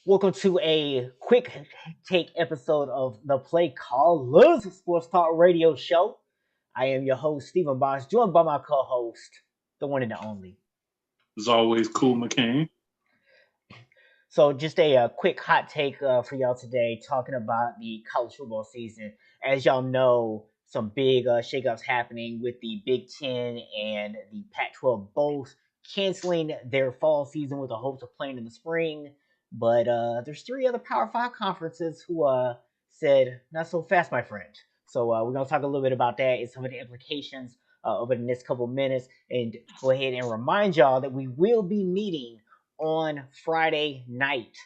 Welcome to a quick take episode of the PlayCallers Sports Talk Radio Show. I am your host, Stephen Bosch, joined by my co-host, the one and the only. As always, cool McCain. So, just a quick hot take for y'all today, talking about the college football season. As y'all know, some big shakeups happening with the Big Ten and the Pac-12 both canceling their fall season with the hopes of playing in the spring. But there's three other Power Five conferences who said, "Not so fast, my friend." So we're gonna talk a little bit about that and some of the implications over the next couple minutes, and go ahead and remind y'all that we will be meeting on Friday night.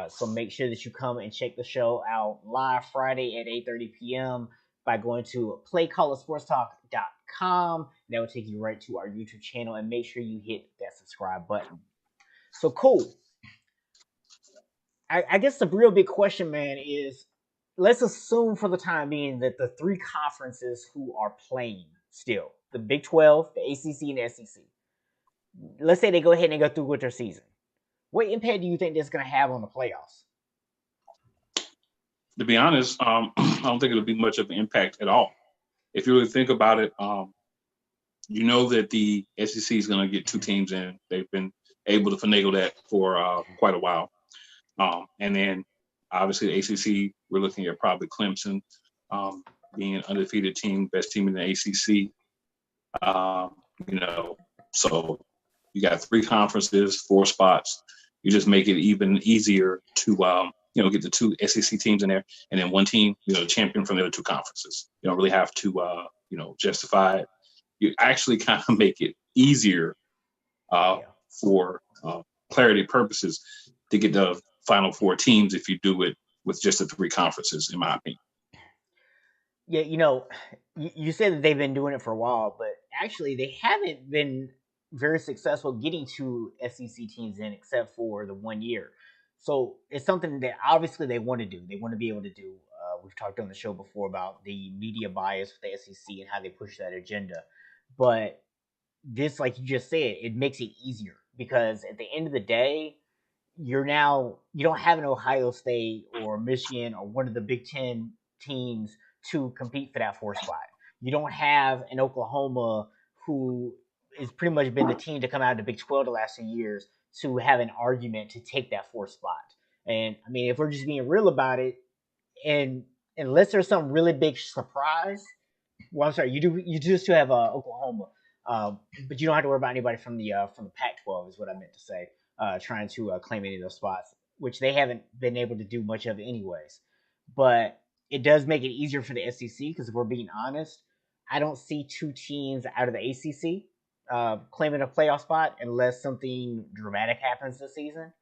So make sure that you come and check the show out live Friday at 8:30 p.m. by going to playcolorsportstalk.com. That will take you right to our YouTube channel, and make sure you hit that subscribe button. So cool. I guess the real big question, man, is let's assume for the time being that the three conferences who are playing still, the Big 12, the ACC, and the SEC, let's say they go ahead and go through with their season. What impact do you think that's going to have on the playoffs? To be honest, I don't think it'll be much of an impact at all. If you really think about it, you know that the SEC is going to get two teams in. They've been able to finagle that for quite a while. And then obviously the ACC, we're looking at probably Clemson being an undefeated team, best team in the ACC. You know, so you got three conferences, four spots. You just make it even easier to get the two SEC teams in there, and then one team, champion from the other two conferences. You don't really have to justify it. You actually kind of make it easier for clarity purposes to get the final four teams if you do it with just the three conferences, in my opinion. Yeah, you said that they've been doing it for a while, but actually they haven't been very successful getting two SEC teams in except for the 1 year. So it's something that obviously they want to do. They want to be able to do. We've talked on the show before about the media bias for the SEC and how they push that agenda. But this, like you just said, it makes it easier because at the end of the day, you don't have an Ohio State or Michigan or one of the Big Ten teams to compete for that fourth spot. You don't have an Oklahoma who has pretty much been the team to come out of the Big 12 the last 2 years to have an argument to take that fourth spot. And I mean, if we're just being real about it, and unless there's some really big surprise, well, I'm sorry, you do still have Oklahoma, but you don't have to worry about anybody from the Pac-12 is what I meant to say. Trying to claim any of those spots, which they haven't been able to do much of anyways. But it does make it easier for the SEC because if we're being honest, I don't see two teams out of the ACC claiming a playoff spot unless something dramatic happens this season.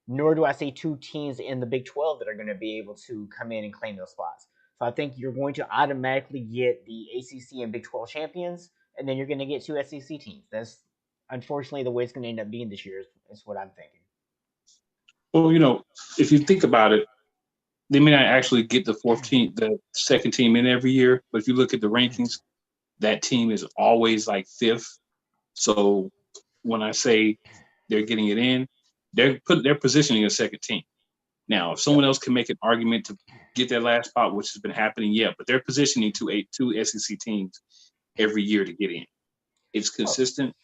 Nor do I see two teams in the Big 12 that are going to be able to come in and claim those spots. So I think you're going to automatically get the ACC and Big 12 champions, and then you're going to get two SEC teams. That's unfortunately the way it's going to end up being this year. Is what I'm thinking. Well, if you think about it, they may not actually get the fourth team, the second team in every year. But if you look at the rankings, that team is always like fifth. So when I say they're getting it in, they're positioning a second team. Now, if someone else can make an argument to get that last spot, which has been happening, yeah, but they're positioning two SEC teams every year to get in. It's consistent.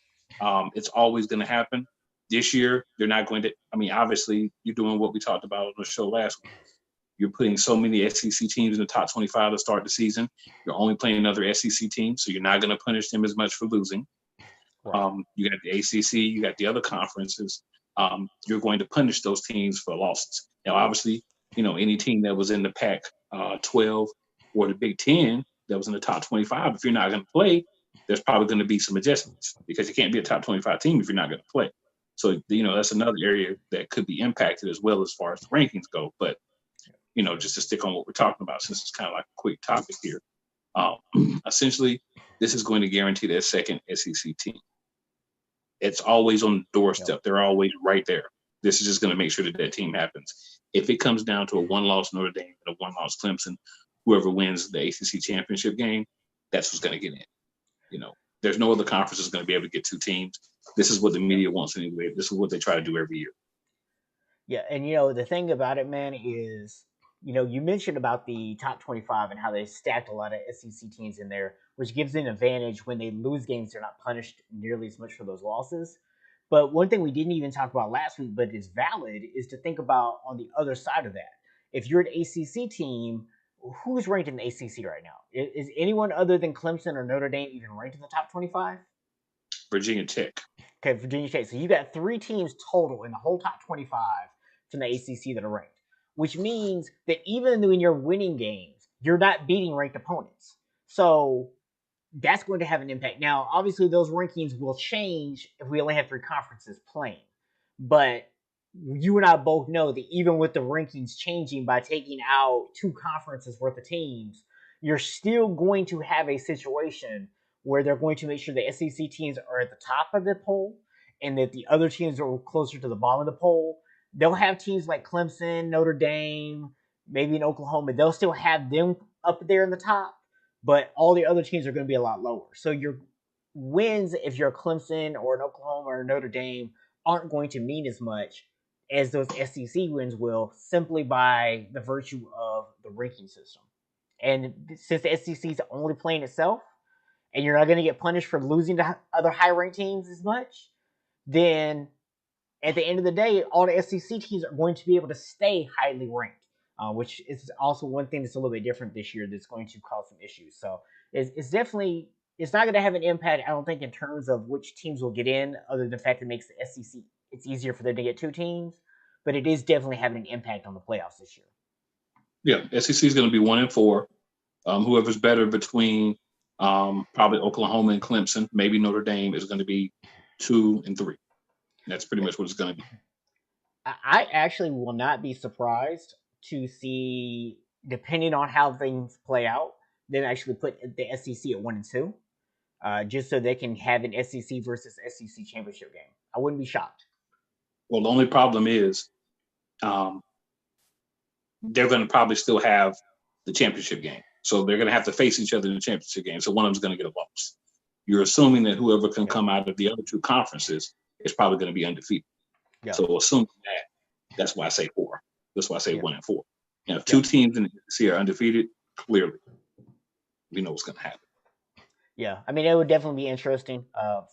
It's always going to happen. This year, they're not going to. I mean, obviously, you're doing what we talked about on the show last week. You're putting so many SEC teams in the top 25 to start the season. You're only playing another SEC team, so you're not going to punish them as much for losing. Right. You got the ACC, you got the other conferences. You're going to punish those teams for losses. Now, obviously, any team that was in the Pac-12 or the Big Ten that was in the top 25, if you're not going to play, there's probably going to be some adjustments because you can't be a top 25 team if you're not going to play. So, that's another area that could be impacted as well as far as the rankings go. But, just to stick on what we're talking about, since it's kind of like a quick topic here, essentially, this is going to guarantee that second SEC team. It's always on the doorstep. Yep. They're always right there. This is just going to make sure that team happens. If it comes down to a one-loss Notre Dame and a one-loss Clemson, whoever wins the ACC championship game, that's what's going to get in. There's no other conference that's going to be able to get two teams. This is what the media wants anyway. This is what they try to do every year. Yeah, and the thing about it, man, is you mentioned about the top 25 and how they stacked a lot of SEC teams in there, which gives them an advantage when they lose games. They're not punished nearly as much for those losses. But one thing we didn't even talk about last week, but is valid, is to think about on the other side of that. If you're an ACC team, who's ranked in the ACC right now? Is anyone other than Clemson or Notre Dame even ranked in the top 25? Virginia Tech. Okay, Virginia Tech. So you got three teams total in the whole top 25 from the ACC that are ranked, which means that even when you're winning games, you're not beating ranked opponents. So that's going to have an impact. Now, obviously, those rankings will change if we only have three conferences playing. But you and I both know that even with the rankings changing by taking out two conferences worth of teams, you're still going to have a situation where they're going to make sure the SEC teams are at the top of the poll and that the other teams are closer to the bottom of the poll. They'll have teams like Clemson, Notre Dame, maybe in Oklahoma. They'll still have them up there in the top, but all the other teams are going to be a lot lower. So your wins, if you're a Clemson or an Oklahoma or Notre Dame, aren't going to mean as much as those SEC wins will, simply by the virtue of the ranking system. And since the SEC is only playing itself, and you're not going to get punished for losing to other high ranked teams as much, then at the end of the day, all the SEC teams are going to be able to stay highly ranked, which is also one thing that's a little bit different this year that's going to cause some issues. So it's definitely, it's not going to have an impact, I don't think, in terms of which teams will get in, other than the fact that it makes the SEC, it's easier for them to get two teams, but it is definitely having an impact on the playoffs this year. Yeah, SEC is going to be 1-4. Whoever's better between probably Oklahoma and Clemson, maybe Notre Dame, is going to be 2-3. That's pretty much what it's going to be. I actually will not be surprised to see, depending on how things play out, them actually put the SEC at 1-2, just so they can have an SEC versus SEC championship game. I wouldn't be shocked. Well, the only problem is they're going to probably still have the championship game. So they're going to have to face each other in the championship game. So one of them's going to get a loss. You're assuming that whoever can come out of the other two conferences is probably going to be undefeated. Yeah. So assuming that, that's why I say 4. That's why I say 1-4. And if two teams in the SEC are undefeated, clearly, we know what's going to happen. Yeah, I mean, it would definitely be interesting.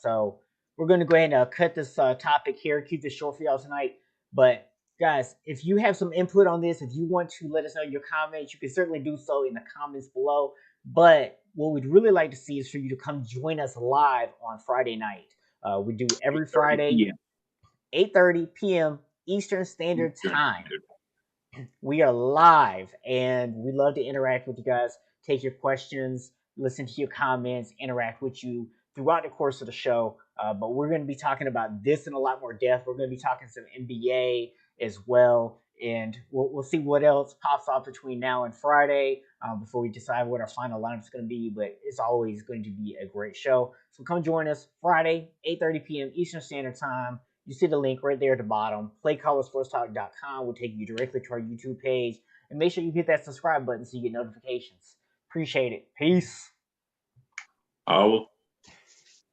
So we're going to go ahead and cut this topic here, keep this short for y'all tonight. But guys, if you have some input on this, if you want to let us know your comments, you can certainly do so in the comments below. But what we'd really like to see is for you to come join us live on Friday night. We do every Friday, 8:30 p.m. Eastern Standard Time. We are live, and we love to interact with you guys, take your questions, listen to your comments, interact with you throughout the course of the show. But we're going to be talking about this in a lot more depth. We're going to be talking some NBA as well, and we'll see what else pops up between now and Friday before we decide what our final lineup is going to be. But it's always going to be a great show. So come join us Friday, 8:30 p.m. Eastern Standard Time. You see the link right there at the bottom. PlayCallerSportsTalk.com will take you directly to our YouTube page. And make sure you hit that subscribe button so you get notifications. Appreciate it. Peace.